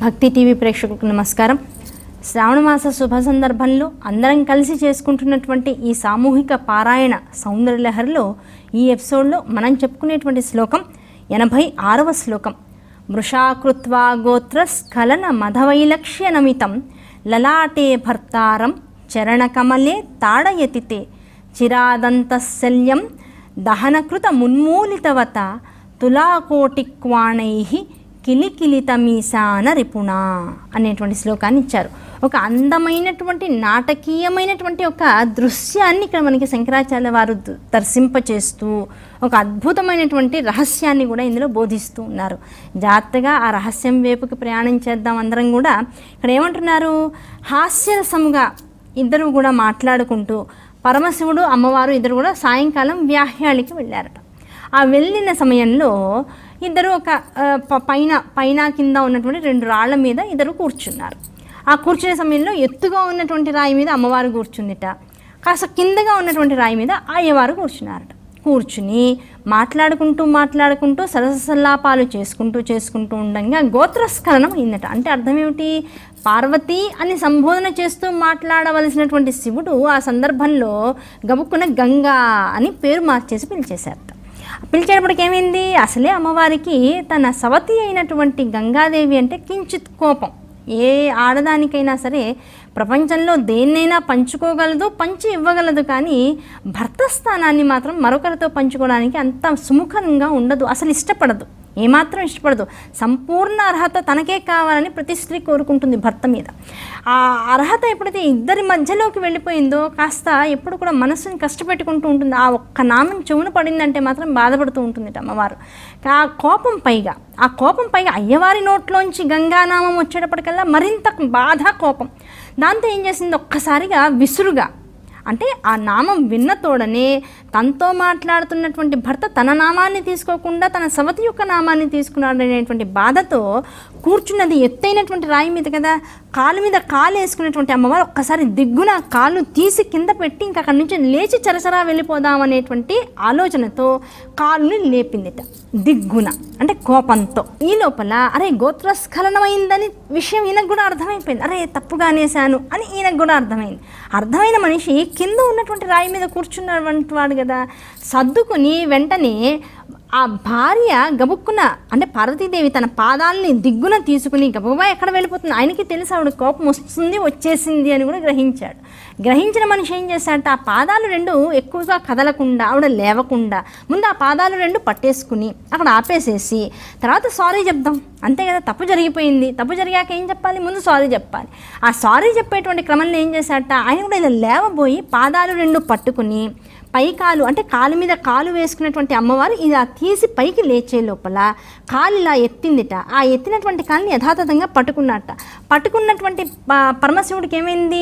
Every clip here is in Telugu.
భక్తి టీవీ ప్రేక్షకులకు నమస్కారం. శ్రావణమాస శుభ సందర్భంలో అందరం కలిసి చేసుకుంటున్నటువంటి ఈ సామూహిక పారాయణ సౌందర్యలహరిలో ఈ ఎపిసోడ్లో మనం చెప్పుకునేటువంటి శ్లోకం 86వ శ్లోకం. మృషాకృత్వా గోత్ర స్ఖలన మధవైలక్ష్య నమితం లలాటే భర్తారం చరణకమలే తాడయతితే చిరాదంతశల్యం దహనకృత మున్మూలితవత తులాకోటిక్వాణై కిలికిలితమీశాన రిపుణ అనేటువంటి శ్లోకాన్ని ఇచ్చారు. ఒక అందమైనటువంటి నాటకీయమైనటువంటి ఒక దృశ్యాన్ని ఇక్కడ మనకి శంకరాచార్య వారు దర్శింపచేస్తూ ఒక అద్భుతమైనటువంటి రహస్యాన్ని కూడా ఇందులో బోధిస్తూ ఉన్నారు. జాగ్రత్తగా ఆ రహస్యం వైపుకి ప్రయాణం చేద్దాం. అందరం కూడా ఇక్కడ ఏమంటున్నారు, హాస్యరసముగా ఇద్దరు కూడా మాట్లాడుకుంటూ పరమశివుడు అమ్మవారు ఇద్దరు కూడా సాయంకాలం వ్యాహ్యాళికి వెళ్ళారట. ఆ వెళ్ళిన సమయంలో ఇద్దరు ఒక పైన కింద ఉన్నటువంటి 2 రాళ్ల మీద ఇద్దరు కూర్చున్నారు. ఆ కూర్చునే సమయంలో ఎత్తుగా ఉన్నటువంటి రాయి మీద అమ్మవారు కూర్చుందిట, కాస్త కిందగా ఉన్నటువంటి రాయి మీద అయ్యవారు కూర్చున్నారట. కూర్చుని మాట్లాడుకుంటూ సరసల్లాపాలు చేసుకుంటూ ఉండగా గోత్రస్ఖలనం అయిందట. అంటే అర్థం ఏమిటి, పార్వతి అని సంబోధన చేస్తూ మాట్లాడవలసినటువంటి శివుడు ఆ సందర్భంలో గబుక్కున గంగా అని పేరు మార్చేసి పిలిచేశారట. పిలిచేటప్పటికి ఏమైంది, అసలే అమ్మవారికి తన సవతి అయినటువంటి గంగాదేవి అంటే కించిత్ కోపం. ఏ ఆడదానికైనా సరే ప్రపంచంలో దేన్నైనా పంచుకోగలదు, పంచి ఇవ్వగలదు, కానీ భర్త స్థానాన్ని మాత్రం మరొకరితో పంచుకోవడానికి అంత సుముఖంగా ఉండదు, అసలు ఇష్టపడదు, ఏమాత్రం ఇష్టపడదు. సంపూర్ణ అర్హత తనకే కావాలని ప్రతి స్త్రీ కోరుకుంటుంది భర్త మీద. ఆ అర్హత ఎప్పుడైతే ఇద్దరి మధ్యలోకి వెళ్ళిపోయిందో కాస్త ఎప్పుడు కూడా మనసుని కష్టపెట్టుకుంటూ ఉంటుంది. ఆ ఒక్క నామం చెవున పడిందంటే మాత్రం బాధపడుతూ ఉంటుంది అమ్మవారు. ఆ కోపం పైగా అయ్యవారి నోట్లోంచి గంగానామం వచ్చేటప్పటికల్లా మరింత బాధ, కోపం. దాంతో ఏం చేసింది, ఒక్కసారిగా విసురుగా, అంటే ఆ నామం విన్న తోడనే తనతో మాట్లాడుతున్నటువంటి భర్త తన నామాన్ని తీసుకోకుండా తన సవతి యొక్క నామాన్ని తీసుకున్నాడనేటువంటి బాధతో కూర్చున్నది ఎత్తైనటువంటి రాయి మీద కదా, కాలు మీద కాలు వేసుకునేటువంటి అమ్మవారు ఒక్కసారి దిగ్గున కాలు తీసి కింద పెట్టి ఇంకా అక్కడి నుంచి లేచి చరచరా వెళ్ళిపోదామనేటువంటి ఆలోచనతో కాలుని లేపిందిట దిగ్గున, అంటే కోపంతో. ఈ లోపల అరే గోత్రస్ఖలనమైందని విషయం ఈయనకు కూడా అర్థమైపోయింది. అరే తప్పుగా అనేశాను అని ఈయనకు కూడా అర్థమైంది. అర్థమైన మనిషి కింద ఉన్నటువంటి రాయి మీద కూర్చున్నటువంటి వాడు కదా, సర్దుకుని వెంటనే ఆ భార్య గబుక్కున, అంటే పార్వతీదేవి తన పాదాలని దిగ్గున తీసుకుని గబగబా ఎక్కడ వెళ్ళిపోతుంది, ఆయనకి తెలుసు ఆవిడ కోపం వచ్చేసింది అని కూడా గ్రహించాడు. గ్రహించిన మనిషి ఏం చేశాడంటే ఆ పాదాలు 2 ఎక్కువగా కదలకుండా, ఆవిడ లేవకుండా ముందు ఆ పాదాలు 2 పట్టేసుకుని అక్కడ ఆపేసేసి తర్వాత సారీ చెప్దాం, అంతే కదా, తప్పు జరిగిపోయింది, తప్పు జరిగాక ఏం చెప్పాలి, ముందు సారీ చెప్పాలి. ఆ సారీ చెప్పేటువంటి క్రమంలో ఏం చేశాడట, ఆయన కూడా ఇలా లేవబోయి పాదాలు 2 పట్టుకుని పై కాలు, అంటే కాలు మీద కాలు వేసుకున్నటువంటి అమ్మవారు ఇలా తీసి పైకి లేచే లోపల కాలు ఇలా ఎత్తిందిట. ఆ ఎత్తినటువంటి కాలుని యథాతథంగా పట్టుకున్నటువంటి పరమశివుడికి ఏమైంది,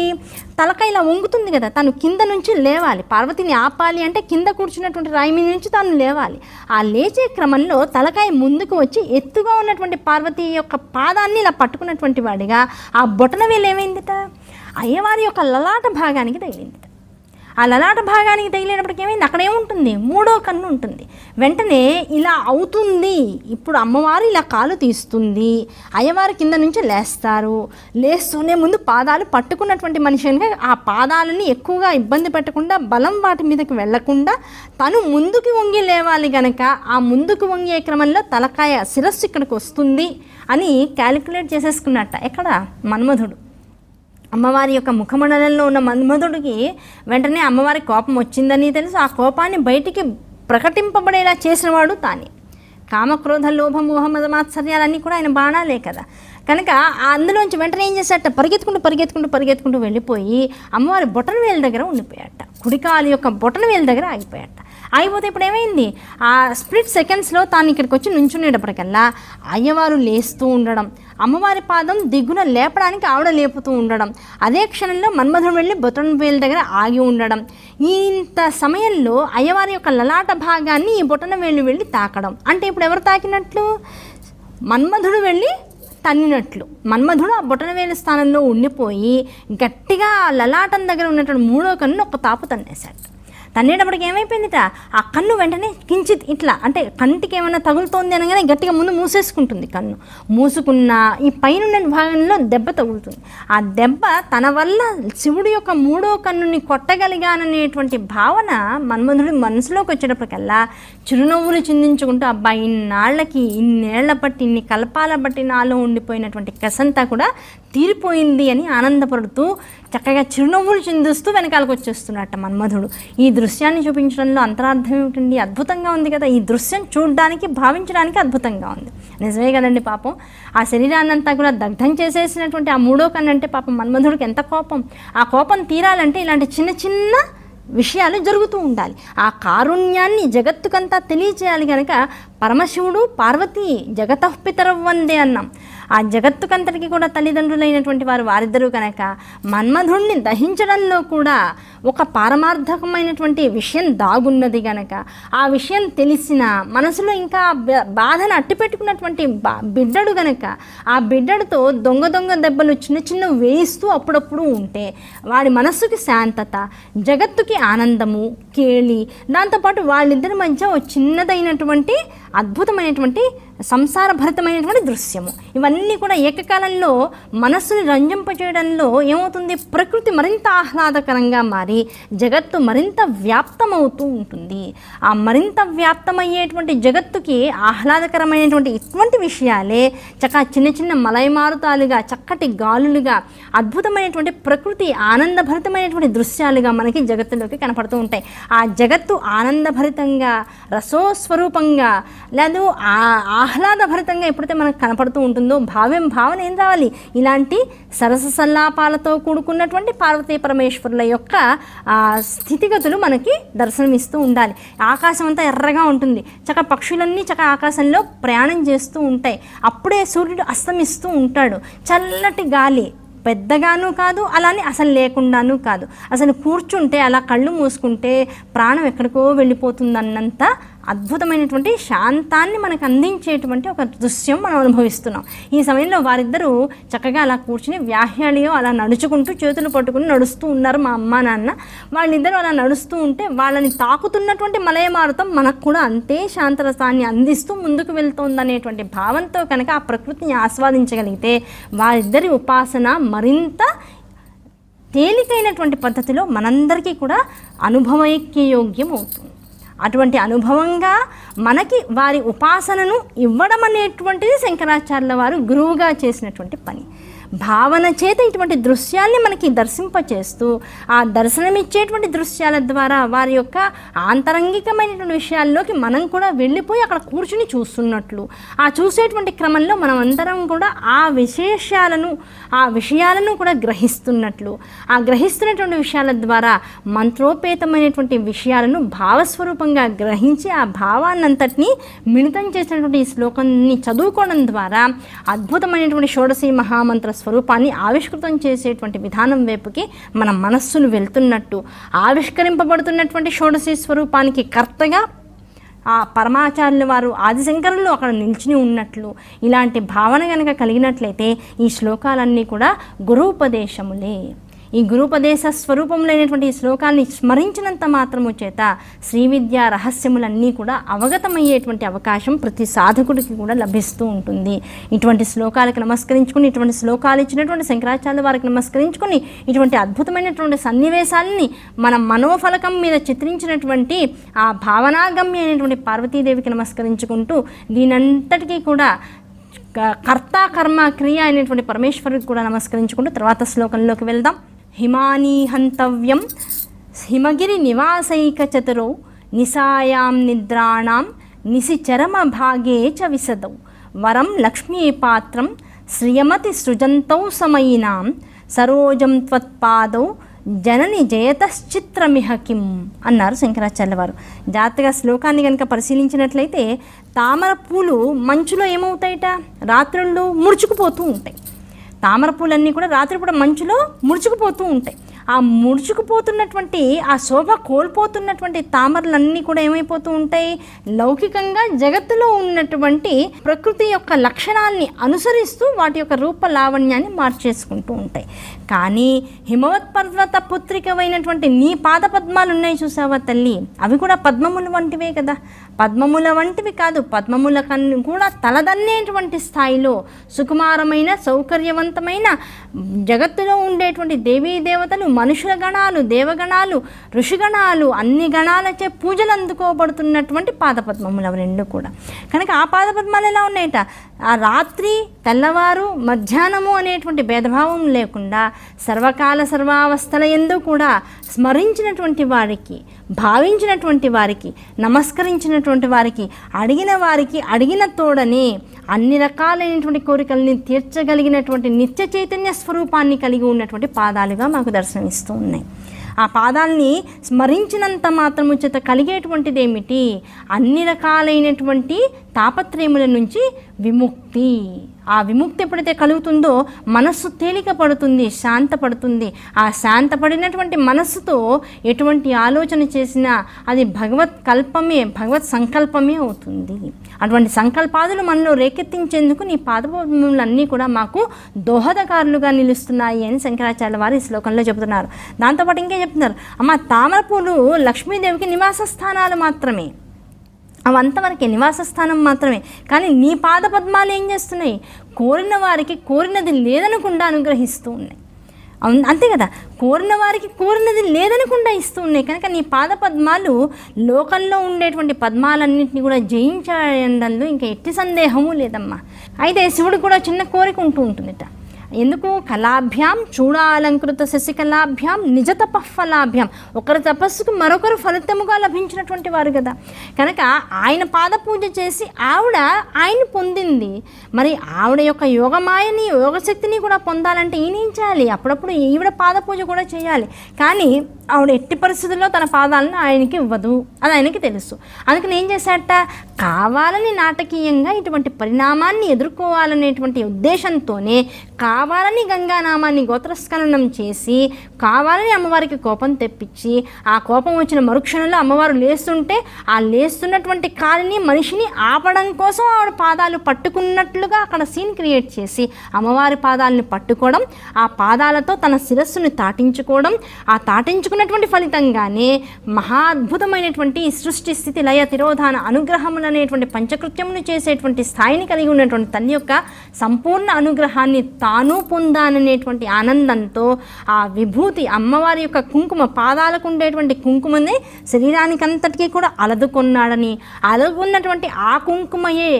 తలకాయ ఇలా వంగుతుంది కదా, తను కింద నుంచి లేవాలి, పార్వతిని ఆపాలి అంటే కింద కూర్చున్నటువంటి రాయి మీద నుంచి తాను లేవాలి. ఆ లేచే క్రమంలో తలకాయ ముందుకు వచ్చి ఎత్తుగా ఉన్నటువంటి పార్వతి యొక్క పాదాన్ని ఇలా పట్టుకున్నటువంటి వాడిగా ఆ బొటన వేలు ఏమైందిట, అయ్యవారి యొక్క లలాట భాగానికి తగిలిందిట. ఆ లలాట భాగానికి తగిలేటప్పటికి ఏమైంది, అక్కడ ఏముంటుంది, 3వ కన్ను ఉంటుంది. వెంటనే ఇలా అవుతుంది, ఇప్పుడు అమ్మవారు ఇలా కాలు తీస్తుంది, అయ్యవారు కింద నుంచి లేస్తూనే ముందు పాదాలు పట్టుకున్నటువంటి మనిషి కనుక ఆ పాదాలని ఎక్కువగా ఇబ్బంది పెట్టకుండా బలం వాటి మీదకి వెళ్లకుండా తను ముందుకు వంగి లేవాలి కనుక ఆ ముందుకు వంగే క్రమంలో తలకాయ శిరస్సు ఇక్కడికి వస్తుంది అని క్యాలిక్యులేట్ చేసేసుకున్నట్ట. ఎక్కడ, మన్మధుడు. అమ్మవారి యొక్క ముఖమండలంలో ఉన్న మన్మధుడికి వెంటనే అమ్మవారి కోపం వచ్చిందని తెలుసు. ఆ కోపాన్ని బయటికి ప్రకటింపబడేలా చేసినవాడు తానే. కామక్రోధ లోభ మోహ మద మాత్సర్యాలన్నీ కూడా ఆయన బాణాలే కదా. కనుక అందులోంచి వెంటనే ఏం చేశాట, పరిగెత్తుకుంటూ వెళ్ళిపోయి అమ్మవారి బొటన వేలు దగ్గర ఉండిపోయాట. కుడికాలు యొక్క బొటన వేలు దగ్గర ఆగిపోయాట. ఆగిపోతే ఇప్పుడు ఏమైంది, ఆ స్ప్లిట్ సెకండ్స్లో తాను ఇక్కడికి వచ్చి నుంచునేటప్పటికల్లా అయ్యవారు లేస్తూ ఉండడం, అమ్మవారి పాదం దిగ్గున లేపడానికి ఆవిడ లేపుతూ ఉండడం, అదే క్షణంలో మన్మధుడు వెళ్ళి బొటన వేలు దగ్గర ఆగి ఉండడం. ఇంత సమయంలో అయ్యవారి యొక్క లలాట భాగాన్ని ఈ బొటన వేలు వెళ్ళి తాకడం. అంటే ఇప్పుడు ఎవరు తాకినట్లు, మన్మధుడు వెళ్ళి తన్నినట్లు. మన్మధుడు ఆ బొటనవేలు స్థానంలో ఉండిపోయి గట్టిగా లలాటం దగ్గర ఉన్నటువంటి 3వ కన్ను ఒక తాపు తన్నేశాడు. తన్నేటప్పటికి ఏమైపోయిందిట, ఆ కన్ను వెంటనే కించిత్ ఇట్లా అంటే కంటికి ఏమైనా తగులుతోంది అనగానే గట్టిగా ముందు మూసేసుకుంటుంది. కన్ను మూసుకున్న ఈ పైన భాగంలో దెబ్బ తగులుతుంది. ఆ దెబ్బ తన వల్ల శివుడి యొక్క 3వ కన్నుని కొట్టగలిగాననేటువంటి భావన మన్మధుడి మనసులోకి వచ్చేటప్పటికల్లా చిరునవ్వులు చిందించుకుంటూ అబ్బా ఇన్నేళ్ల బట్టి ఇన్ని కల్పాల బట్టి నాలో ఉండిపోయినటువంటి కసంతా కూడా తీరిపోయింది అని ఆనందపడుతూ చక్కగా చిరునవ్వులు చిందిస్తూ వెనకాలకు వచ్చేస్తున్నట్ట మన్మధుడు. ఈ దృశ్యాన్ని చూపించడంలో అంతరార్థం ఏమిటండి? అద్భుతంగా ఉంది కదా. ఈ దృశ్యం చూడడానికి భావించడానికి అద్భుతంగా ఉంది. నిజమే కదండి. పాపం ఆ శరీరాన్నంతా కూడా దగ్ధం చేసేసినటువంటి ఆ 3వ కన్ను అంటే పాపం మన్మధుడికి ఎంత కోపం. ఆ కోపం తీరాలంటే ఇలాంటి చిన్న చిన్న విషయాలు జరుగుతూ ఉండాలి. ఆ కారుణ్యాన్ని జగత్తుకంతా తెలియచేయాలి కనుక పరమశివుడు పార్వతి జగతః పితరౌ వందే అన్నాం. ఆ జగత్తుకంతటికి కూడా తల్లిదండ్రులైనటువంటి వారిద్దరూ కనుక మన్మధుడిని దహించడంలో కూడా ఒక పారమార్థకమైనటువంటి విషయం దాగున్నది గనక ఆ విషయం తెలిసిన మనసులో ఇంకా బాధను అట్టిపెట్టుకున్నటువంటి బిడ్డడు గనక ఆ బిడ్డడితో దొంగ దెబ్బలు చిన్న చిన్న వేయిస్తూ అప్పుడప్పుడు ఉంటే వాడి మనస్సుకి శాంతత, జగత్తుకి ఆనందము, కేళి, దాంతోపాటు వాళ్ళిద్దరి మధ్య ఒక చిన్నదైనటువంటి అద్భుతమైనటువంటి సంసారభరితమైనటువంటి దృశ్యము. ఇవన్నీ కూడా ఏకకాలంలో మనస్సుని రంజింపచేయడంలో ఏమవుతుంది, ప్రకృతి మరింత ఆహ్లాదకరంగా మారి జగత్తు మరింత వ్యాప్తమవుతూ ఉంటుంది. ఆ మరింత వ్యాప్తమయ్యేటువంటి జగత్తుకి ఆహ్లాదకరమైనటువంటి ఇటువంటి విషయాలే చిన్న చిన్న మలయమారుతాలుగా, చక్కటి గాలులుగా, అద్భుతమైనటువంటి ప్రకృతి ఆనందభరితమైనటువంటి దృశ్యాలుగా మనకి జగత్తులోకి కనపడుతూ ఉంటాయి. ఆ జగత్తు ఆనందభరితంగా, రసోస్వరూపంగా, లేదు ఆహ్లాదభరితంగా ఎప్పుడైతే మనకు కనపడుతూ ఉంటుందో భావన ఏం రావాలి, ఇలాంటి సరస సల్లాపాలతో కూడుకున్నటువంటి పార్వతీ పరమేశ్వరుల యొక్క స్థితిగతులు మనకి దర్శనమిస్తూ ఉండాలి. ఆకాశం అంతా ఎర్రగా ఉంటుంది, పక్షులన్నీ ఆకాశంలో ప్రయాణం చేస్తూ ఉంటాయి. అప్పుడే సూర్యుడు అస్తమిస్తూ ఉంటాడు. చల్లటి గాలి, పెద్దగాను కాదు అలానే అసలు లేకుండాను కాదు. అసలు కూర్చుంటే అలా కళ్ళు మూసుకుంటే ప్రాణం ఎక్కడికో వెళ్ళిపోతుందన్నంత అద్భుతమైనటువంటి శాంతాన్ని మనకు అందించేటువంటి ఒక దృశ్యం మనం అనుభవిస్తున్నాం. ఈ సమయంలో వారిద్దరూ చక్కగా అలా కూర్చుని వ్యాహ్యాళియో అలా నడుచుకుంటూ చేతులు పట్టుకుని నడుస్తూ ఉన్నారు మా అమ్మ నాన్న. వాళ్ళిద్దరూ అలా నడుస్తూ ఉంటే వాళ్ళని తాకుతున్నటువంటి మలయమారుతం మనకు కూడా అంతే శాంతరసాన్ని అందిస్తూ ముందుకు వెళ్తోందనేటువంటి భావంతో కనుక ఆ ప్రకృతిని ఆస్వాదించగలిగితే వారిద్దరి ఉపాసన మరింత తేలికైనటువంటి పద్ధతిలో మనందరికీ కూడా అనుభవైక్యయోగ్యం అవుతుంది. అటువంటి అనుభవంగా మనకి వారి ఉపాసనను ఇవ్వడం అనేటువంటిది శంకరాచార్యుల వారు గురువుగా చేసినటువంటి పని. భావన చేత ఇటువంటి దృశ్యాల్ని మనకి దర్శింపచేస్తూ ఆ దర్శనమిచ్చేటువంటి దృశ్యాల ద్వారా వారి యొక్క ఆంతరంగికమైనటువంటి విషయాల్లోకి మనం కూడా వెళ్ళిపోయి అక్కడ కూర్చుని చూస్తున్నట్లు, ఆ చూసేటువంటి క్రమంలో మనం అందరం కూడా ఆ విషయాలను కూడా గ్రహిస్తున్నట్లు, ఆ గ్రహిస్తున్నటువంటి విషయాల ద్వారా మంత్రోపేతమైనటువంటి విషయాలను భావస్వరూపంగా గ్రహించి ఆ భావాన్నంతటినీ మిళితం చేసినటువంటి ఈ శ్లోకాన్ని చదువుకోవడం ద్వారా అద్భుతమైనటువంటి షోడశీ మహామంత్ర స్వరూపాన్ని ఆవిష్కృతం చేసేటువంటి విధానం వైపుకి మన మనస్సును వెళ్తున్నట్టు, ఆవిష్కరింపబడుతున్నటువంటి షోడశీ స్వరూపానికి కర్తగా ఆ పరమాచార్యుల వారు ఆదిశంకరులు అక్కడ నిలిచిని ఉన్నట్లు ఇలాంటి భావన కనుక కలిగినట్లయితే ఈ శ్లోకాలన్నీ కూడా గురూపదేశములే. ఈ గురూపదేశ స్వరూపములైనటువంటి ఈ శ్లోకాన్ని స్మరించినంత మాత్రము చేత శ్రీ విద్యా రహస్యములన్నీ కూడా అవగతమయ్యేటువంటి అవకాశం ప్రతి సాధకుడికి కూడా లభిస్తూ ఉంటుంది. ఇటువంటి శ్లోకాలకు నమస్కరించుకుని, ఇటువంటి శ్లోకాలు ఇచ్చినటువంటి శంకరాచార్యుల వారికి నమస్కరించుకొని ఇటువంటి అద్భుతమైనటువంటి సన్నివేశాలని మన మనోఫలకం మీద చిత్రించినటువంటి ఆ భావనాగమ్య అయినటువంటి పార్వతీదేవికి నమస్కరించుకుంటూ దీనంతటికీ కూడా కర్త కర్మ క్రియ అయినటువంటి పరమేశ్వరుడికి కూడా నమస్కరించుకుంటూ తర్వాత శ్లోకంలోకి వెళ్దాం. హిమానీ హంతవ్యం హిమగిరి నివాసైక చతురౌ నిశాయాం నిద్రాణాం నిశిచరమ భాగే చ విశదౌ వరం లక్ష్మీపాత్రం శ్రియమతి సృజంతౌ సమయినాం సరోజం త్వత్పాదౌ జనని జయతశ్చిత్రమిహ కిం అన్నారు శంకరాచార్యుల వారు. జాగ్రత్తగా శ్లోకాన్ని కనుక పరిశీలించినట్లయితే తామర పూలు మంచులో ఏమవుతాయిట, రాత్రుళ్ళు ముడుచుకుపోతూ ఉంటాయి. తామర పూలన్నీ కూడా రాత్రిపూట మంచులో ముడుచుకుపోతూ ఉంటాయి. ఆ ముడుచుకుపోతున్నటువంటి ఆ శోభ కోల్పోతున్నటువంటి తామరలన్నీ కూడా ఏమైపోతూ ఉంటాయి, లౌకికంగా జగత్తులో ఉన్నటువంటి ప్రకృతి యొక్క లక్షణాలని అనుసరిస్తూ వాటి యొక్క రూప లావణ్యాన్ని మార్చేసుకుంటూ ఉంటాయి. కానీ హిమవత్ పర్వత పుత్రికమైనటువంటి నీ పాదపద్మాలు ఉన్నాయి చూసావా తల్లి, అవి కూడా పద్మముల వంటివే కదా. పద్మముల వంటివి కాదు, పద్మముల కన్ను కూడా తలదన్నేటువంటి స్థాయిలో సుకుమారమైన సౌకర్యవంతమైన జగత్తులో ఉండేటువంటి దేవీ దేవతలు, మనుషుల గణాలు, దేవగణాలు, ఋషిగణాలు అన్ని గణాలచే పూజలు అందుకోబడుతున్నటువంటి పాదపద్మములు అవి రెండు కూడా. కనుక ఆ పాదపద్మాలు ఎలా ఉన్నాయట, ఆ రాత్రి తెల్లవారు మధ్యాహ్నము అనేటువంటి భేదభావం లేకుండా సర్వకాల సర్వావస్థల యందు కూడా స్మరించినటువంటి వారికి, భావించినటువంటి వారికి, నమస్కరించినటువంటి వారికి, అడిగిన వారికి అడిగిన తోడనే అన్ని రకాలైనటువంటి కోరికల్ని తీర్చగలిగినటువంటి నిత్య చైతన్య స్వరూపాన్ని కలిగి ఉన్నటువంటి పాదాలుగా మాకు దర్శనమిస్తూ ఉన్నాయి. ఆ పాదాలని స్మరించినంత మాత్రము చేత కలిగేటువంటిది ఏమిటి, అన్ని రకాలైనటువంటి తాపత్రయముల నుంచి విముక్తి. ఆ విముక్తి ఎప్పుడైతే కలుగుతుందో మనస్సు తేలిక పడుతుంది, శాంతపడుతుంది. ఆ శాంతపడినటువంటి మనస్సుతో ఎటువంటి ఆలోచన చేసినా అది భగవత్ కల్పమే, భగవత్ సంకల్పమే అవుతుంది. అటువంటి సంకల్పాదులు మనలో రేకెత్తించేందుకు నీ పాదపద్మములన్నీ కూడా మాకు దోహదకారులుగా నిలుస్తున్నాయి అని శంకరాచార్య వారు ఈ శ్లోకంలో చెబుతున్నారు. దాంతోపాటు ఇంకే చెప్తున్నారు, అమ్మ తామర పూలు లక్ష్మీదేవికి నివాస స్థానాలు మాత్రమే, అవంతవరకే నివాస స్థానం మాత్రమే. కానీ నీ పాదపద్మాలు ఏం చేస్తున్నాయి, కోరిన వారికి కోరినది లేదనకుండా అనుగ్రహిస్తూ ఉన్నాయి. అంతే కదా, కోరిన వారికి కోరినది లేదనకుండా ఇస్తూ ఉన్నాయి. కనుక నీ పాదపద్మాలు లోకంలో ఉండేటువంటి పద్మాలన్నింటినీ కూడా జయించడంలో ఇంకా ఎట్టి సందేహము లేదమ్మా. అయితే శివుడు కూడా చిన్న కోరిక ఉంటుందిట. ఎందుకు, కళాభ్యాం చూడాలంకృత శశికళాభ్యాం నిజ తపఫలాభ్యాం, ఒకరి తపస్సుకు మరొకరు ఫలితముగా లభించినటువంటి వారు కదా. కనుక ఆయన పాద పూజ చేసి ఆవిడ ఆయన్ని పొందింది. మరి ఆవిడ యొక్క యోగమాయని, యోగశక్తిని కూడా పొందాలంటే ఈయన ఏం చేయాలి, అప్పుడప్పుడు ఈవిడ పాద పూజ కూడా చేయాలి. కానీ ఆవిడ ఎట్టి పరిస్థితుల్లో తన పాదాలను ఆయనకి ఇవ్వదు, అది ఆయనకి తెలుసు. అందుకని ఏం చేశాట, కావాలని నాటకీయంగా ఇటువంటి పరిణామాన్ని ఎదుర్కోవాలనేటువంటి ఉద్దేశంతోనే కావాలని గంగానామాన్ని గోత్రస్ఖలనం చేసి, కావాలని అమ్మవారికి కోపం తెప్పించి, ఆ కోపం వచ్చిన మరుక్షణంలో అమ్మవారు లేస్తుంటే ఆ లేస్తున్నటువంటి కాలిని, మనిషిని ఆపడం కోసం ఆవిడ పాదాలు పట్టుకున్నట్లుగా అక్కడ సీన్ క్రియేట్ చేసి అమ్మవారి పాదాలను పట్టుకోవడం, ఆ పాదాలతో తన శిరస్సుని తాటించుకోవడం, ఆ తాటించుకున్నటువంటి ఫలితంగానే మహా అద్భుతమైనటువంటి సృష్టి స్థితి లయ తిరోధాన అనుగ్రహములు అనేటువంటి పంచకృత్యములు చేసేటువంటి స్థాయిని కలిగి ఉన్నటువంటి తల్లి యొక్క సంపూర్ణ అనుగ్రహాన్ని తాను పొందాననేటువంటి ఆనందంతో ఆ విభూతి అమ్మవారి యొక్క కుంకుమ, పాదాలకు ఉండేటువంటి కుంకుమనే శరీరానికంతటికీ కూడా అలదుకొన్నాడని, అలదుకున్నటువంటి ఆ కుంకుమయే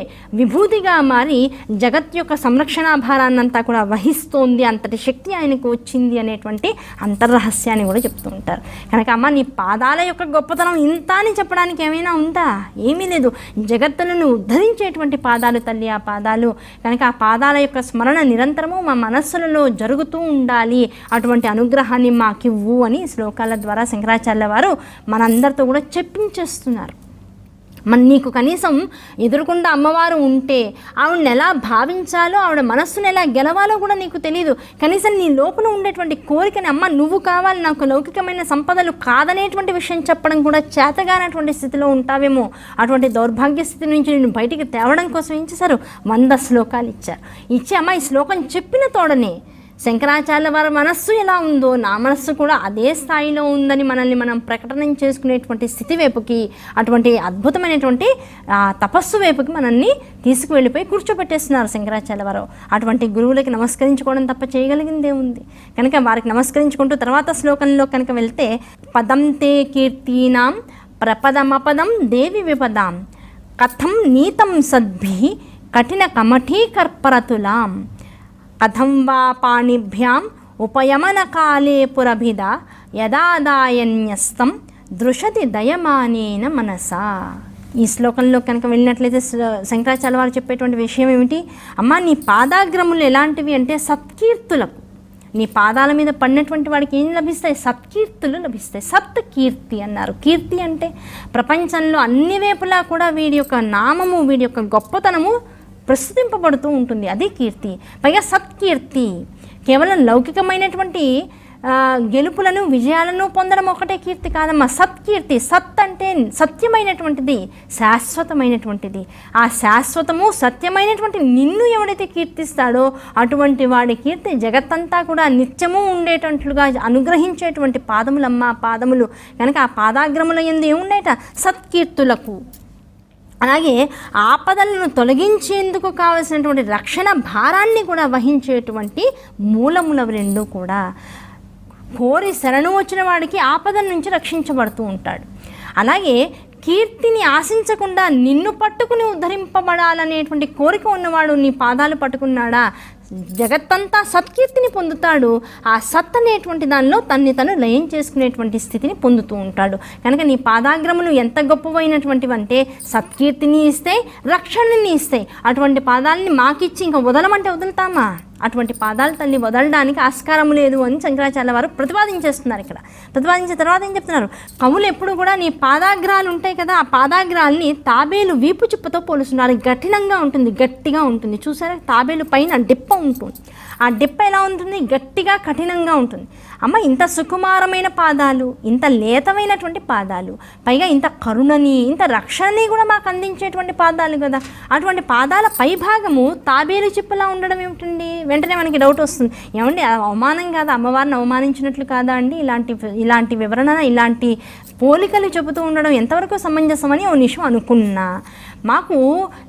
విభూతిగా మారి జగత్ యొక్క సంరక్షణాభారాన్నంతా కూడా వహిస్తోంది, అంతటి శక్తి ఆయనకు వచ్చింది అనేటువంటి అంతర్రహస్యాన్ని కూడా చెప్తూ ఉంటారు. కనుక అమ్మ నీ పాదాల యొక్క గొప్పతనం ఇంత అని చెప్పడానికి ఏమైనా ఉందా, ఏమీ లేదు. జగత్తులను ఉద్ధరించేటువంటి పాదాలు తల్లి ఆ పాదాలు. కనుక ఆ పాదాల యొక్క స్మరణ నిరంతరము మా మనస్సులలో జరుగుతూ ఉండాలి, అటువంటి అనుగ్రహాన్ని మాకివ్వు అని శ్లోకాల ద్వారా శంకరాచార్య వారు మనందరితో కూడా చెప్పించేస్తున్నారు. నీకు కనీసం ఎదురుకుండా అమ్మవారు ఉంటే ఆవిడని ఎలా భావించాలో, ఆవిడ మనస్సును ఎలా గెలవాలో కూడా నీకు తెలియదు. కనీసం నీ లోపల ఉండేటువంటి కోరికని, అమ్మ నువ్వు కావాలి, నాకు లౌకికమైన సంపదలు కాదనేటువంటి విషయం చెప్పడం కూడా చేతగానటువంటి స్థితిలో ఉంటావేమో. అటువంటి దౌర్భాగ్య స్థితి నుంచి నేను బయటికి తేవడం కోసం ఏం చేశారు, 100 శ్లోకాలు ఇచ్చారు. ఇచ్చి అమ్మ ఈ శ్లోకం చెప్పిన తోడనే శంకరాచార్య వారి మనస్సు ఎలా ఉందో నా మనస్సు కూడా అదే స్థాయిలో ఉందని మనల్ని మనం ప్రకటన చేసుకునేటువంటి స్థితి వైపుకి, అటువంటి అద్భుతమైనటువంటి తపస్సు వైపుకి మనల్ని తీసుకువెళ్ళిపోయి కూర్చోబెట్టేస్తున్నారు శంకరాచార్య వారు. అటువంటి గురువులకి నమస్కరించుకోవడం తప్ప చేయగలిగిందే ఉంది. కనుక వారికి నమస్కరించుకుంటూ తర్వాత శ్లోకంలో కనుక వెళ్తే, పదం తే కీర్తీనాం ప్రపదమపదం దేవి విపదాం కథం నీతం సద్భి కఠిన కమఠీకర్పరతులాం కథం వా పాణిభ్యాం ఉపయమన కాలే పురభిద యదాదాయన్యస్తం దృశతి దయమానేన మనసా. ఈ శ్లోకంలో కనుక వెళ్ళినట్లయితే శంకరాచార్య వారు చెప్పేటువంటి విషయం ఏమిటి, అమ్మ నీ పాదాగ్రములు ఎలాంటివి అంటే సత్కీర్తులకు, నీ పాదాల మీద పడినటువంటి వాడికి ఏం లభిస్తాయి, సత్కీర్తులు లభిస్తాయి. సత్ కీర్తి అన్నారు. కీర్తి అంటే ప్రపంచంలో అన్ని వైపులా కూడా వీడి యొక్క నామము, వీడి యొక్క గొప్పతనము ప్రస్తుతింపబడుతూ ఉంటుంది, అదే కీర్తి. పైగా సత్కీర్తి కేవలం లౌకికమైనటువంటి గెలుపులను విజయాలను పొందడం ఒకటే కీర్తి కాదమ్మా. సత్కీర్తి, సత్ అంటే సత్యమైనటువంటిది, శాశ్వతమైనటువంటిది. ఆ శాశ్వతము సత్యమైనటువంటి నిన్ను ఎవడైతే కీర్తిస్తాడో అటువంటి వాడి కీర్తి జగత్తంతా కూడా నిత్యము ఉండేటట్లుగా అనుగ్రహించేటువంటి పాదములమ్మ, పాదములు కనుక ఆ పాదాగ్రముల యందు ఏముండేట సత్కీర్తులకు. అలాగే ఆపదలను తొలగించేందుకు కావలసినటువంటి రక్షణ భారాన్ని కూడా వహించేటువంటి మూలముల రెండు కూడా. కోరి శరణు వచ్చిన వాడికి ఆపదల నుంచి రక్షించబడుతూ ఉంటాడు. అలాగే కీర్తిని ఆశించకుండా నిన్ను పట్టుకుని ఉద్ధరింపబడాలనేటువంటి కోరిక ఉన్నవాడు నీ పాదాలు పట్టుకున్నాడా జగత్తంతా సత్కీర్తిని పొందుతాడు. ఆ సత్ అనేటువంటి దానిలో తన్ని తను లయం చేసుకునేటువంటి స్థితిని పొందుతూ ఉంటాడు. కనుక నీ పాదాగ్రములు ఎంత గొప్పవైనటువంటివంటే సత్కీర్తిని ఇస్తాయి, రక్షణని ఇస్తాయి. అటువంటి పాదాలని మాకిచ్చి ఇంకా వదలమంటే వదులుతామా? అటువంటి పాదాలు తల్లి వదలడానికి ఆస్కారం లేదు అని శంకరాచార్య వారు ప్రతిపాదించేస్తున్నారు. ఇక్కడ ప్రతిపాదించిన తర్వాత ఏం చెప్తున్నారు, కవులు ఎప్పుడు కూడా నీ పాదాగ్రాలు ఉంటాయి కదా, ఆ పాదాగ్రాలని తాబేలు వీపు చిప్పతో పోలుస్తున్నారు. కఠినంగా ఉంటుంది, గట్టిగా ఉంటుంది. చూసారా, తాబేలు పైన డిప్ప ఉంటుంది. ఆ డిప్ప ఎలా ఉంటుంది? గట్టిగా కఠినంగా ఉంటుంది. అమ్మ, ఇంత సుకుమారమైన పాదాలు, ఇంత లేతమైనటువంటి పాదాలు, పైగా ఇంత కరుణని, ఇంత రక్షణని కూడా మాకు అందించేటువంటి పాదాలు కదా. అటువంటి పాదాల పై భాగము తాబేలు చిప్పలా ఉండడం ఏమిటండి? వెంటనే మనకి డౌట్ వస్తుంది, ఏమండి అవమానం కాదా, అమ్మవారిని అవమానించినట్లు కాదా అండి? ఇలాంటి వివరణ, ఇలాంటి పోలికలు చెబుతూ ఉండడం ఎంతవరకు సమంజసమని ఓ నిమిషం అనుకున్నా. మాకు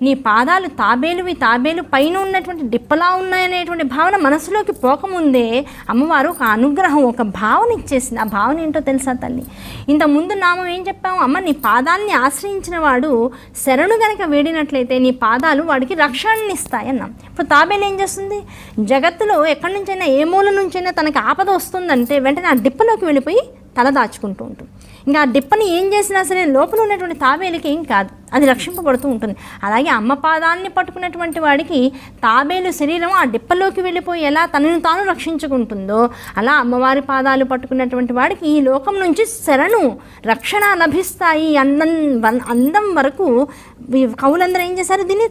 నీ పాదాలు తాబేలు పైన ఉన్నటువంటి డిప్పలా ఉన్నాయనేటువంటి భావన మనసులోకి పోకముందే అమ్మవారు ఒక అనుగ్రహం, ఒక భావన ఇచ్చేసింది. ఆ భావన ఏంటో తెలుసా తల్లి? ఇంతకుముందు నామం ఏం చెప్పాము? అమ్మ, నీ పాదాలని ఆశ్రయించిన వాడు శరణు గనక వేడినట్లయితే నీ పాదాలు వాడికి రక్షణని ఇస్తాయి అన్నాం. ఇప్పుడు తాబేలు ఏం చేస్తుంది? జగత్తులో ఎక్కడి నుంచైనా, ఏ మూల నుంచైనా తనకి ఆపద వస్తుందంటే వెంటనే ఆ డిప్పలోకి వెళ్ళిపోయి తల దాచుకుంటూ ఉంటుంది. ఇంకా ఆ డిప్పని ఏం చేసినా సరే లోపల ఉన్నటువంటి తాబేలుకి ఏం కాదు, అది రక్షింపబడుతూ ఉంటుంది. అలాగే అమ్మ పాదాన్ని పట్టుకున్నటువంటి వాడికి తాబేలు శరీరం ఆ డిప్పలోకి వెళ్ళిపోయి ఎలా తనను తాను రక్షించుకుంటుందో అలా అమ్మవారి పాదాలు పట్టుకున్నటువంటి వాడికి ఈ లోకం నుంచి శరణు, రక్షణ లభిస్తాయి. అందం వరకు కవులందరూ ఏం చేశారు? దీన్ని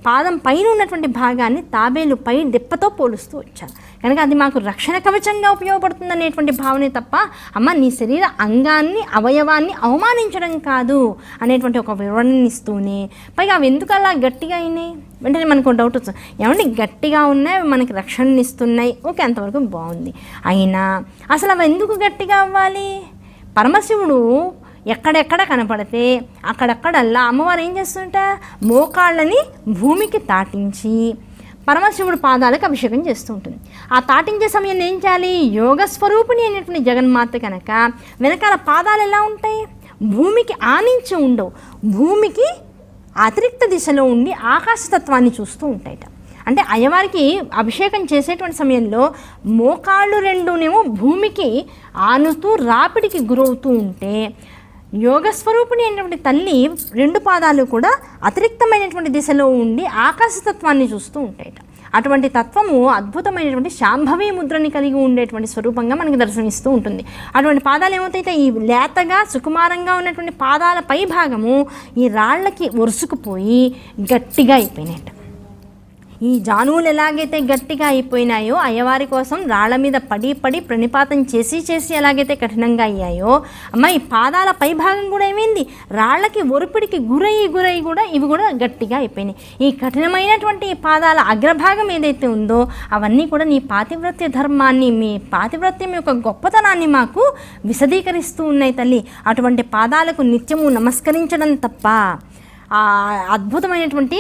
పాదం పైన ఉన్నటువంటి భాగాన్ని తాబేలు పై డిప్పతో పోలుస్తూ వచ్చారు. కనుక అది మాకు రక్షణ కవచంగా ఉపయోగపడుతుంది అనేటువంటి భావనే తప్ప అమ్మ నీ శరీర అంగాన్ని, అవయవాన్ని అవమానించడం కాదు అనేటువంటి ఒక వివరణనిస్తూనే, పైగా అవి ఎందుకు అలా గట్టిగా అయినాయి? వెంటనే మనకు డౌట్ వస్తుంది, ఏమంటే గట్టిగా ఉన్నాయి, మనకి రక్షణని ఇస్తున్నాయి, ఓకే, అంతవరకు బాగుంది. అయినా అసలు అవి ఎందుకు గట్టిగా అవ్వాలి? పరమశివుడు ఎక్కడెక్కడ కనపడితే అక్కడక్కడల్లా అమ్మవారు ఏం చేస్తుంట? మోకాళ్ళని భూమికి తాటించి పరమశివుడు పాదాలకు అభిషేకం చేస్తూ ఉంటుంది. ఆ తాటించే సమయంలో ఏం చేయాలి? యోగ స్వరూపిణి అనేటువంటి జగన్మాత కనుక వెనకాల పాదాలు ఎలా ఉంటాయి? భూమికి ఆనించి ఉండవు, భూమికి అతిరిక్త దిశలో ఉండి ఆకాశతత్వాన్ని చూస్తూ ఉంటాయట. అంటే అయ్యవారికి అభిషేకం చేసేటువంటి సమయంలో మోకాళ్ళు రెండునేమో భూమికి ఆనుతూ రాపిడికి గురవుతూ ఉంటే, యోగస్వరూపిణి అయినటువంటి తల్లి రెండు పాదాలు కూడా అతిరిక్తమైనటువంటి దిశలో ఉండి ఆకాశతత్వాన్ని చూస్తూ ఉంటాయట. అటువంటి తత్వము అద్భుతమైనటువంటి శాంభవి ముద్రని కలిగి ఉండేటువంటి స్వరూపంగా మనకి దర్శనమిస్తూ ఉంటుంది. అటువంటి పాదాలు ఏమవుతాయితే ఈ లేతగా సుకుమారంగా ఉన్నటువంటి పాదాల పై భాగము ఈ రాళ్ళకి ఒరుసుకుపోయి గట్టిగా అయిపోయినాయట. ఈ జానువులు ఎలాగైతే గట్టిగా అయిపోయినాయో, అయ్యవారి కోసం రాళ్ల మీద పడి ప్రణిపాతం చేసి ఎలాగైతే కఠినంగా అయ్యాయో, అమ్మ ఈ పాదాల పై భాగం కూడా ఏమైంది? రాళ్లకి ఒరిపిడికి గురయ్యి కూడా ఇవి కూడా గట్టిగా అయిపోయినాయి. ఈ కఠినమైనటువంటి పాదాల అగ్రభాగం ఏదైతే ఉందో అవన్నీ కూడా నీ పాతివ్రత్య ధర్మాన్ని, మీ పాతివ్రత్యం యొక్క గొప్పతనాన్ని మాకు విశదీకరిస్తూ ఉన్నాయి తల్లి. అటువంటి పాదాలకు నిత్యము నమస్కరించడం తప్ప, ఆ అద్భుతమైనటువంటి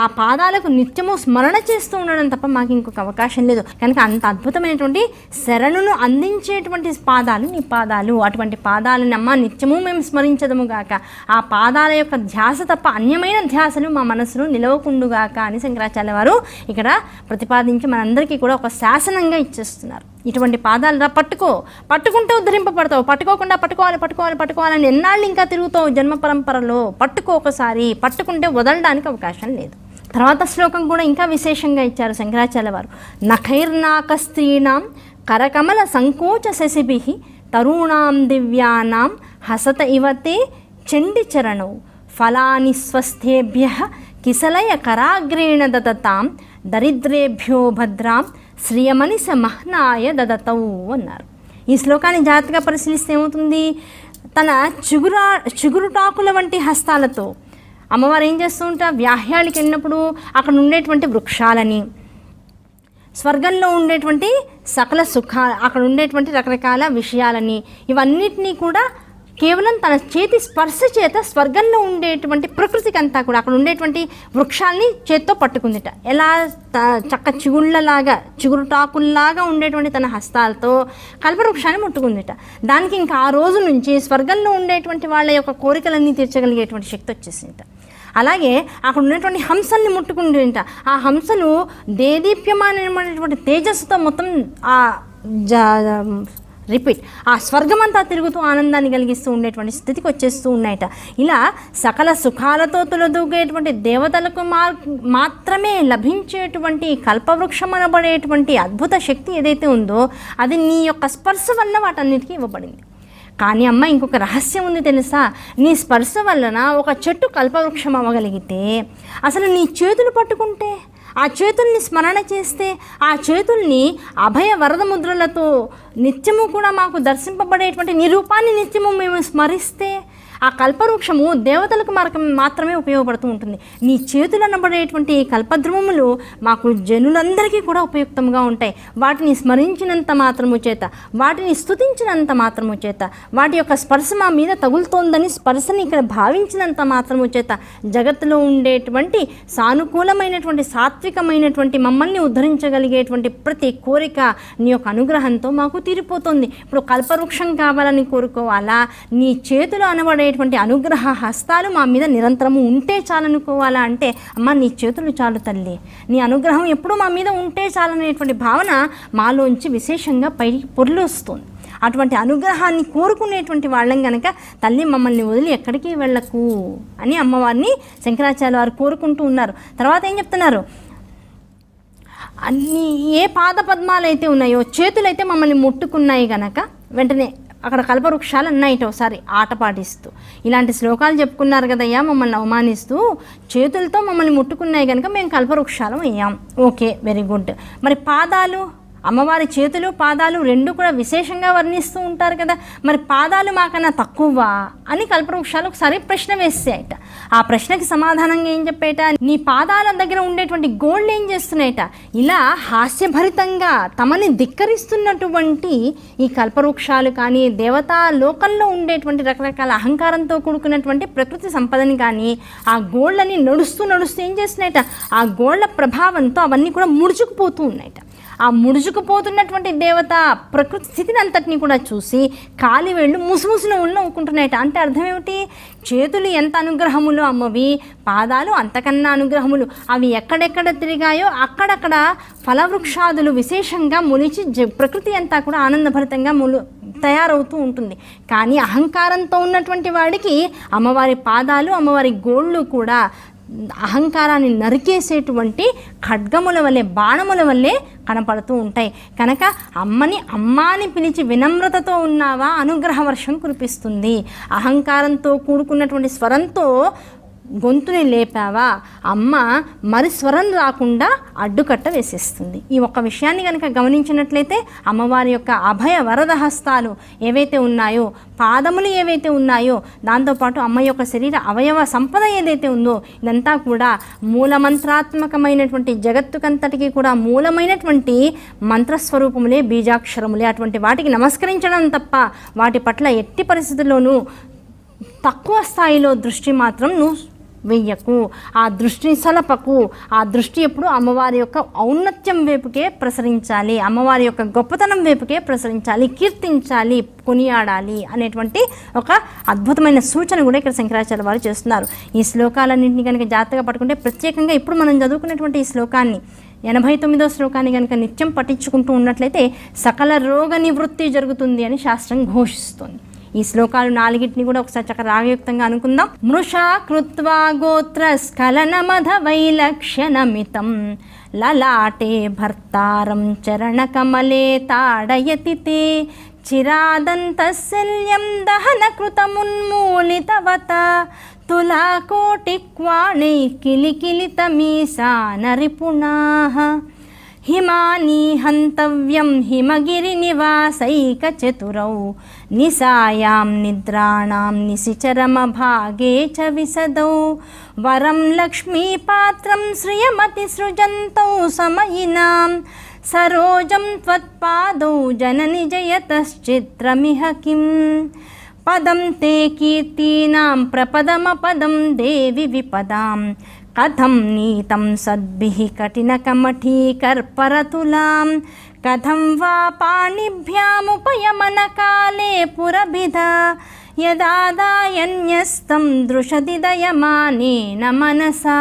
ఆ పాదాలకు నిత్యము స్మరణ చేస్తూ ఉండడం తప్ప మాకు ఇంకొక అవకాశం లేదు. కనుక అంత అద్భుతమైనటువంటి శరణును అందించేటువంటి పాదాలు నీ పాదాలు. అటువంటి పాదాలను అమ్మ నిత్యము మేము స్మరించదము గాక. ఆ పాదాల యొక్క ధ్యాస తప్ప అన్యమైన ధ్యాసలు మా మనసును నిలవకుండుగాక అని శంకరాచార్య వారు ఇక్కడ ప్రతిపాదించి మనందరికీ కూడా ఒక శాసనంగా ఇచ్చేస్తున్నారు. ఇటువంటి పాదాలు రా, పట్టుకుంటే ఉద్ధరింపబడతావు, పట్టుకోకుండా పట్టుకోవాలని ఎన్నాళ్ళు ఇంకా తిరుగుతావు జన్మ పరంపరలో. ఒకసారి పట్టుకుంటే వదలడానికి అవకాశం లేదు. తర్వాత శ్లోకం కూడా ఇంకా విశేషంగా ఇచ్చారు శంకరాచార్య వారు. నఖైర్నాక స్త్రీణాం కరకమల సంకోచ శశిభిః తరుణాం దివ్యానాం హసత ఇవతే చండి చరణౌ ఫలాని స్వస్థేభ్యః కిసలయ కరాగ్రేణ దదతాం దరిద్రేభ్యో భద్రాం శ్రియమని సమహ్నాయ దదతౌ అన్నారు. ఈ శ్లోకాన్ని జాగ్రత్తగా పరిశీలిస్తే ఏమవుతుంది, తన చిగురుటాకుల వంటి హస్తాలతో అమ్మవారు ఏం చేస్తూ ఉంటా, వ్యాహ్యాళికి వెళ్ళినప్పుడు అక్కడ ఉండేటువంటి వృక్షాలని, స్వర్గంలో ఉండేటువంటి సకల అక్కడ ఉండేటువంటి రకరకాల విషయాలని, ఇవన్నిటినీ కూడా కేవలం తన చేతి స్పర్శ చేత స్వర్గంలో ఉండేటువంటి ప్రకృతికి అంతా కూడా అక్కడ ఉండేటువంటి వృక్షాలని చేత్తో పట్టుకుందిట. ఎలా చక్క చిగురుటాకుల్లాగా ఉండేటువంటి తన హస్తాలతో కల్పవృక్షాన్ని ముట్టుకుందిట. దానికి ఇంకా ఆ రోజు నుంచి స్వర్గంలో ఉండేటువంటి వాళ్ళ యొక్క కోరికలన్నీ తీర్చగలిగేటువంటి శక్తి వచ్చేసిందిట. అలాగే అక్కడ ఉన్నటువంటి హంసల్ని ముట్టుకుంటుంట. ఆ హంసలు దేదీప్యమానమైనటువంటి తేజస్సుతో మొత్తం ఆ స్వర్గమంతా తిరుగుతూ ఆనందాన్ని కలిగిస్తూ ఉండేటువంటి స్థితికి వచ్చేస్తూ ఉన్నాయట. ఇలా సకల సుఖాలతో తులదూగేటువంటి దేవతలకు మాత్రమే లభించేటువంటి కల్పవృక్షం అనబడేటువంటి అద్భుత శక్తి ఏదైతే ఉందో అది నీ యొక్క స్పర్శ వల్ల వాటన్నిటికీ ఇవ్వబడింది. కానీ అమ్మ, ఇంకొక రహస్యం ఉంది తెలుసా, నీ స్పర్శ వలన ఒక చెట్టు కల్పవృక్షం అవ్వగలిగితే అసలు నీ చేతులు పట్టుకుంటే, ఆ చేతుల్ని స్మరణ చేస్తే, ఆ చేతుల్ని అభయ వరద ముద్రలతో నిత్యము కూడా మాకు దర్శింపబడేటువంటి నీ రూపాన్ని నిత్యము మేము స్మరిస్తే ఆ కల్పవృక్షము దేవతలకు మాత్రమే ఉపయోగపడుతూ ఉంటుంది. నీ చేతులు అనబడేటువంటి కల్పద్రుమములు మాకు జనులందరికీ కూడా ఉపయుక్తంగా ఉంటాయి. వాటిని స్మరించినంత మాత్రము చేత, వాటిని స్తుతించినంత మాత్రము చేత, వాటి యొక్క స్పర్శ మా మీద తగులుతోందని స్పర్శని ఇక్కడ భావించినంత మాత్రము చేత జగత్తులో ఉండేటువంటి సానుకూలమైనటువంటి సాత్వికమైనటువంటి మమ్మల్ని ఉద్ధరించగలిగేటువంటి ప్రతి కోరిక నీ యొక్క అనుగ్రహంతో మాకు తీరిపోతుంది. ఇప్పుడు కల్పవృక్షం కావాలని కోరుకోవాలా, నీ చేతులు అనబడే అనుగ్రహ హస్తాలు మా మీద నిరంతరము ఉంటే చాలనుకోవాలా అంటే, అమ్మ నీ చేతులు చాలు తల్లి, నీ అనుగ్రహం ఎప్పుడూ మా మీద ఉంటే చాలనేటువంటి భావన మాలోంచి విశేషంగా పైకి పొర్లు వస్తుంది. అటువంటి అనుగ్రహాన్ని కోరుకునేటువంటి వాళ్ళం కనుక తల్లి మమ్మల్ని వదిలి ఎక్కడికి వెళ్ళకు అని అమ్మవారిని శంకరాచార్య వారు కోరుకుంటూ ఉన్నారు. తర్వాత ఏం చెప్తున్నారు, అన్ని ఏ పాద పద్మాలు అయితే ఉన్నాయో చేతులైతే మమ్మల్ని ముట్టుకున్నాయి గనక వెంటనే అక్కడ కల్పవృక్షాలు అన్నాయిట ఒకసారి ఆట పాటిస్తూ. ఇలాంటి శ్లోకాలు చెప్పుకున్నారు కదయ్యా, మమ్మల్ని అవమానిస్తూ చేతులతో మమ్మల్ని ముట్టుకున్నాయి కనుక మేము కల్పవృక్షాలం అయ్యాం. Okay, very good. మరి పాదాలు, అమ్మవారి చేతులు పాదాలు రెండు కూడా విశేషంగా వర్ణిస్తూ ఉంటారు కదా, మరి పాదాలు మాకన్నా తక్కువ అని కల్పవృక్షాలు ఒకసారి ప్రశ్న వేసాయట. ఆ ప్రశ్నకి సమాధానంగా ఏం చెప్పేట, నీ పాదాల దగ్గర ఉండేటువంటి గోళ్ళు ఏం చేస్తున్నాయట, ఇలా హాస్యభరితంగా తమని ధిక్కరిస్తున్నటువంటి ఈ కల్పవృక్షాలు కానీ, దేవతా లోకంలో ఉండేటువంటి రకరకాల అహంకారంతో కూడుకున్నటువంటి ప్రకృతి సంపదని కానీ ఆ గోళ్ళని నడుస్తూ ఏం చేస్తున్నాయట, ఆ గోళ్ళ ప్రభావంతో అవన్నీ కూడా ముడుచుకుపోతూ ఉన్నాయట. ఆ ముడుచుకుపోతున్నటువంటి దేవత ప్రకృతి స్థితిని అంతటినీ కూడా చూసి కాలి వేళ్ళు ముసుముసున నవ్వుకుంటున్నాయట. అంటే అర్థం ఏమిటి, చేతులు ఎంత అనుగ్రహములు అమ్మవి, పాదాలు అంతకన్నా అనుగ్రహములు. అవి ఎక్కడెక్కడ తిరిగాయో అక్కడక్కడ ఫలవృక్షాదులు విశేషంగా మొలిచి ప్రకృతి అంతా కూడా ఆనందభరితంగా తయారవుతూ ఉంటుంది. కానీ అహంకారంతో ఉన్నటువంటి వాడికి అమ్మవారి పాదాలు, అమ్మవారి గోళ్ళు కూడా అహంకారాన్ని నరికేసేటువంటి ఖడ్గముల వల్లే, బాణముల వల్లే కనపడుతూ ఉంటాయి. కనుక అమ్మని పిలిచి వినమ్రతతో ఉన్నావా అనుగ్రహ వర్షం కురిపిస్తుంది. అహంకారంతో కూడుకున్నటువంటి స్వరంతో గొంతుని లేపావా అమ్మ మరి స్వరం రాకుండా అడ్డుకట్ట వేసేస్తుంది. ఈ ఒక్క విషయాన్ని కనుక గమనించినట్లయితే అమ్మవారి యొక్క అభయ వరద హస్తాలు ఏవైతే ఉన్నాయో, పాదములు ఏవైతే ఉన్నాయో, దాంతోపాటు అమ్మ యొక్క శరీర అవయవ సంపద ఏదైతే ఉందో ఇదంతా కూడా మూలమంత్రాత్మకమైనటువంటి జగత్తుకంతటికి కూడా మూలమైనటువంటి మంత్రస్వరూపములే, బీజాక్షరములే. అటువంటి వాటికి నమస్కరించడం తప్ప వాటి పట్ల ఎట్టి పరిస్థితుల్లోనూ తక్కువ స్థాయిలో దృష్టి మాత్రం నువ్వు వెయ్యకు, ఆ దృష్టిని సలపకు. ఆ దృష్టి ఎప్పుడు అమ్మవారి యొక్క ఔన్నత్యం వైపుకే ప్రసరించాలి, అమ్మవారి యొక్క గొప్పతనం వైపుకే ప్రసరించాలి, కీర్తించాలి, కొనియాడాలి అనేటువంటి ఒక అద్భుతమైన సూచన కూడా ఇక్కడ శంకరాచార్య వారు చేస్తున్నారు. ఈ శ్లోకాలన్నింటినీ కనుక జాగ్రత్తగా పట్టుకుంటే, ప్రత్యేకంగా ఇప్పుడు మనం చదువుకున్నటువంటి ఈ శ్లోకాన్ని 89వ శ్లోకాన్ని కనుక నిత్యం పఠించుకుంటూ ఉన్నట్లయితే సకల రోగ నివృత్తి జరుగుతుంది అని శాస్త్రం ఘోషిస్తుంది. ఈ శ్లోకాలు 4ని కూడా ఒకసారి చక్కగా రాగయుక్తంగా అనుకుందాం. మృషా కృత్వా గోత్ర స్ఖలనమధ వైలక్ష్యనమితం లలాటే భర్తారం చరణ కమలే తాడయతి తే చిరాదంతశల్యం దహన కృతమున్మూలితవత తులాకోటిక్వాణై కిలికిలితమీశా నరిపుణాః హిమాని హంతవ్యం హిమగిరినివాసైకచతురౌ నిశాయాం నిద్రాణాం నిశిచరమభాగే చ విశదౌ వరం లక్ష్మీపాత్రం శ్రియమతి సృజంతౌ సమయినాం సరోజం త్వత్పాదౌ జనని జయతశ్చిత్రమిహ కిం పదం తే కీర్తీనాం ప్రపదమపదం దేవి విపదాం కథం నీతం సద్భిః కఠినకమఠీకర్పరతులాం కథం వా పాణిభ్యాముపయమనకాలే పురభిధా యదాదాయన్యస్తం దృశతి దయమానేన మనసా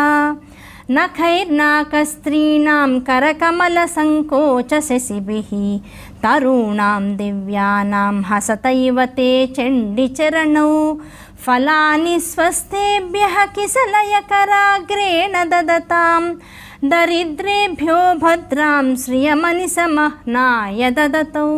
నఖైర్నాకస్త్రీణాం కరకమలసంకోచశశిభిः తరుణాం దివ్యానాం హసతైవ తే చండిచరణౌ ఫలాని స్వస్థేభ్యః కిసలయకరాగ్రేణ దదతాం దరిద్రేభ్యో భద్రాం శ్రియమనిసమహ్నాయ దదతౌ.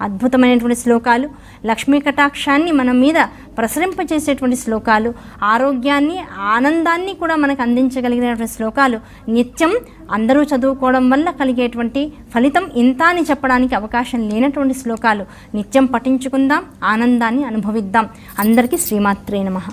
అద్భుతమైనటువంటి శ్లోకాలు, లక్ష్మీ కటాక్షాన్ని మన మీద ప్రసరింపచేసేటువంటి శ్లోకాలు, ఆరోగ్యాన్ని ఆనందాన్ని కూడా మనకు అందించగలిగినటువంటి శ్లోకాలు నిత్యం అందరూ చదువుకోవడం వల్ల కలిగేటువంటి ఫలితం ఇంత అని చెప్పడానికి అవకాశం లేనటువంటి శ్లోకాలు నిత్యం పఠించుకుందాం, ఆనందాన్ని అనుభవిద్దాం. అందరికీ శ్రీమాత్రే నమః.